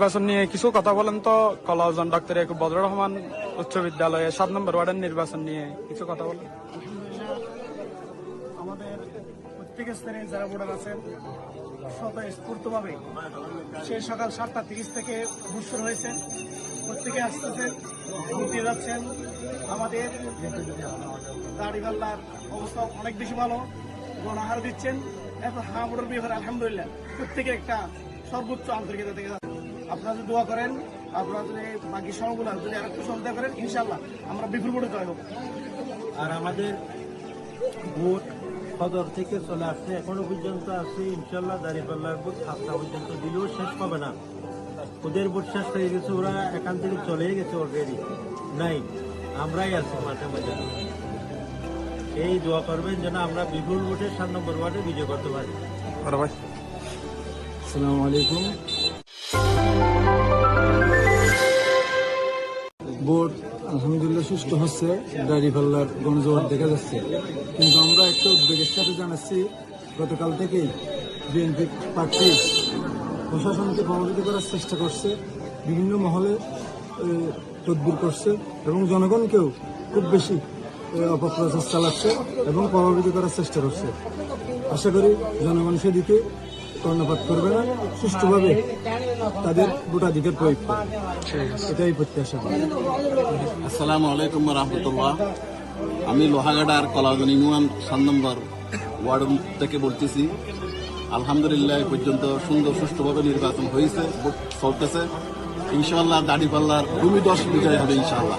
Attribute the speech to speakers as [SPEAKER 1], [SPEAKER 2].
[SPEAKER 1] নির্বাচন নিয়ে কিছু কথা বলেন তো। কলাউজান ডক্টর ইয়াকুব বদরুর রহমান উচ্চ বিদ্যালয়ে 7 নম্বর ওয়ার্ডের নির্বাচন নিয়ে কিছু কথা বলেন।
[SPEAKER 2] আমাদের প্রত্যেক স্তরে যারা ভোটার আছেন স্বতঃস্ফূর্তভাবে সেই সকাল 7:30 থেকে ভোট শুরু হয়েছে। প্রত্যেকে আসতেছেন, ভোট দিয়ে যাচ্ছেন। আমাদের দাড়িপাল্লার অবস্থা অনেক বেশি ভালো, গণহার দিচ্ছেন। এখন ভোটার বিভাগ আলহামদুলিল্লাহ প্রত্যেকে একটা সর্বোচ্চ আন্তরিকতা থেকে আপনারা যদি দোয়া করেন, আপনারা যদি বাকি সময়গুলো যদি আর একটু সহযোগিতা করেন, ইনশাল্লাহ আমরা বিপুল ভোটে জয় হব।
[SPEAKER 3] আর আমাদের ভোট সদর থেকে চলে আসছে, এখনো পর্যন্ত আছে। ইনশাল্লাহ দাঁড়িপাল্লার ভোট 7টা পর্যন্ত দিলেও শেষ পাবে না। ওদের ভোট শেষ হয়ে গেছে, ওরা এখান থেকে চলে গেছে অলরেডি। নাই, আমরাই আছি মাঠে মাঠে। এই দোয়া করবেন যেন আমরা বিপুল ভোটে 7 নম্বর ওয়ার্ডে বিজয় করতে পারি।
[SPEAKER 4] আসসালামু আলাইকুম। ভোট আলহামদুলিল্লাহ সুষ্ঠু হচ্ছে, দাঁড়িপাল্লার গণজোয়ার দেখা যাচ্ছে। কিন্তু আমরা একটা উদ্বেগের সাথে জানাচ্ছি, গতকাল থেকেই বিএনপি প্রার্থী প্রশাসনকে প্রভাবিত করার চেষ্টা করছে, বিভিন্ন মহলে তদবির করছে এবং জনগণকেও খুব বেশি অপপ্রচার চালাচ্ছে এবং প্রভাবিত করার চেষ্টা করছে। আশা করি জনগণ সেদিকে কর্ণপাত করবে না, সুষ্ঠুভাবে তাদের ভোটাধিকার প্রয়োগ করবে, এটাই প্রত্যাশা।
[SPEAKER 5] আসসালামু আলাইকুম রহমতুল্লাহ। আমি লোহাগাড়ার কলাউজান ইউনিয়ন 7 নম্বর ওয়ার্ড থেকে বলতেছি। আলহামদুলিল্লাহ পর্যন্ত সুন্দর সুষ্ঠুভাবে নির্বাচন হয়েছে, ভোট চলতেছে। ইনশাআল্লাহ দাঁড়িপাল্লার 2-10 বিজয় হবে ইনশাআল্লাহ।